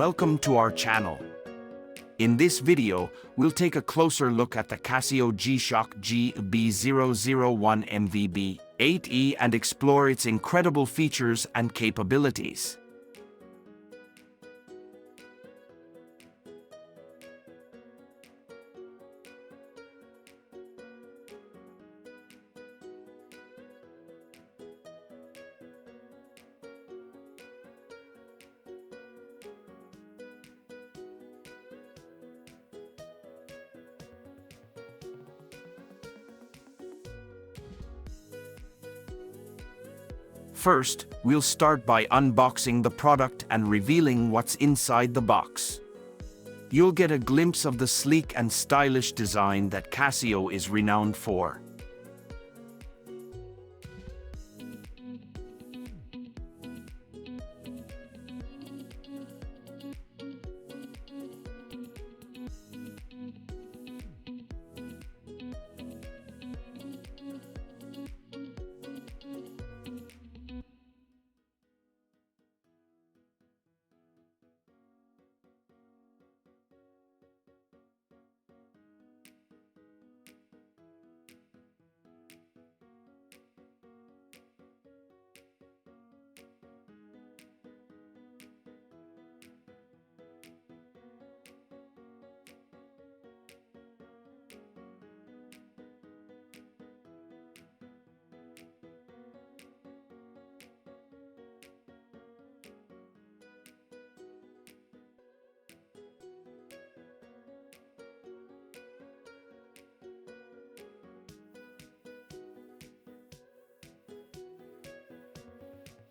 welcome to our channel. In this video, we'll take a closer look at the CASIO G-SHOCK G-B001MVB-8 and explore its incredible features and capabilities. First, we'll start by unboxing the product and revealing what's inside the box. You'll get a glimpse of the sleek and stylish design that CASIO is renowned for.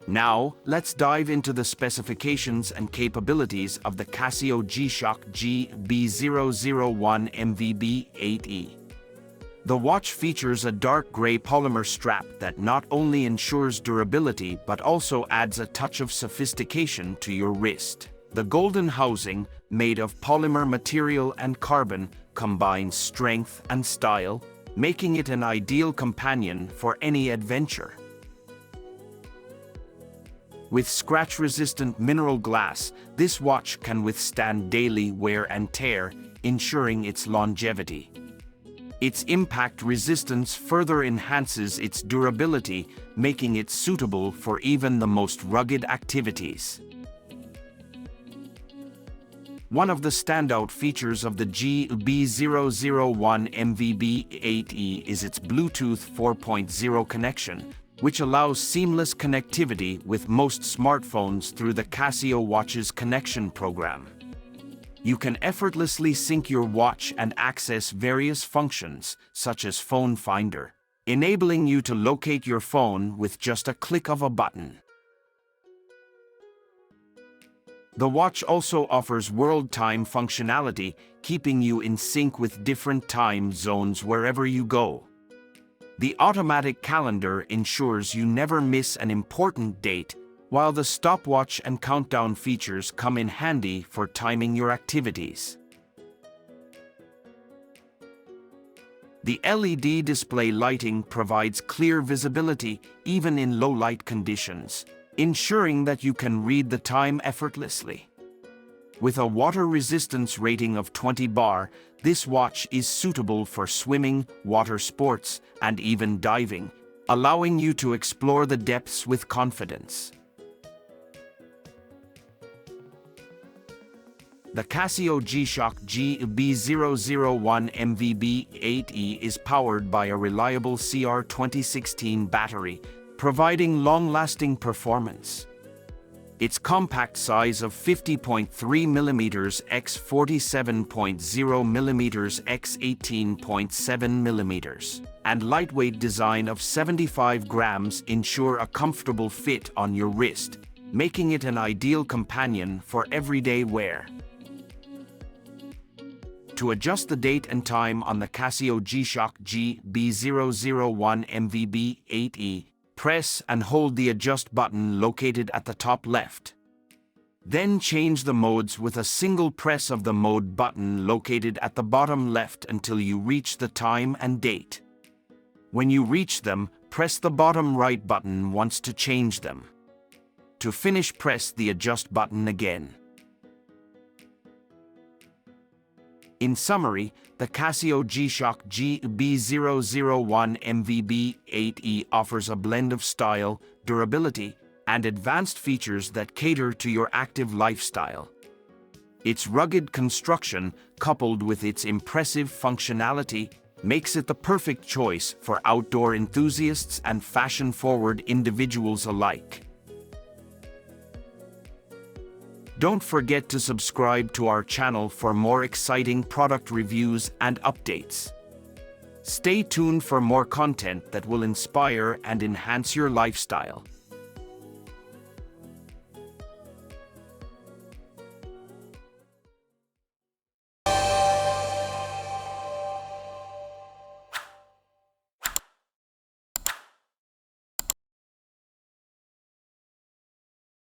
Now, let's dive into the specifications and capabilities of the CASIO G-SHOCK G-B001MVB-8. The watch features a dark gray polymer strap that not only ensures durability but also adds a touch of sophistication to your wrist. The golden housing, made of polymer material and carbon, combines strength and style, making it an ideal companion for any adventure. With scratch-resistant mineral glass, this watch can withstand daily wear and tear, ensuring its longevity. Its impact resistance further enhances its durability, making it suitable for even the most rugged activities. One of the standout features of the G-B001MVB-8 is its Bluetooth 4.0 connection, which allows seamless connectivity with most smartphones through the CASIO Watch's connection program. You can effortlessly sync your watch and access various functions, such as Phone Finder, enabling you to locate your phone with just a click of a button. The watch also offers world time functionality, keeping you in sync with different time zones wherever you go. The automatic calendar ensures you never miss an important date, while the stopwatch and countdown features come in handy for timing your activities. The LED display lighting provides clear visibility even in low light conditions, ensuring that you can read the time effortlessly. With a water resistance rating of 20 bar, this watch is suitable for swimming, water sports, and even diving, allowing you to explore the depths with confidence. The CASIO G-SHOCK G-B001MVB-8 is powered by a reliable CR2016 battery, providing long-lasting performance. Its compact size of 50.3 mm x 47.0 mm x 18.7 mm and lightweight design of 75 grams ensure a comfortable fit on your wrist, making it an ideal companion for everyday wear. To adjust the date and time on the CASIO G-SHOCK G-B001MVB-8, press and hold the adjust button located at the top left. Then change the modes with a single press of the mode button located at the bottom left until you reach the time and date. When you reach them, press the bottom right button once to change them. To finish, press the adjust button again. In summary, the CASIO G-SHOCK G-B001MVB-8 offers a blend of style, durability, and advanced features that cater to your active lifestyle. Its rugged construction, coupled with its impressive functionality, makes it the perfect choice for outdoor enthusiasts and fashion-forward individuals alike. Don't forget to subscribe to our channel for more exciting product reviews and updates. Stay tuned for more content that will inspire and enhance your lifestyle.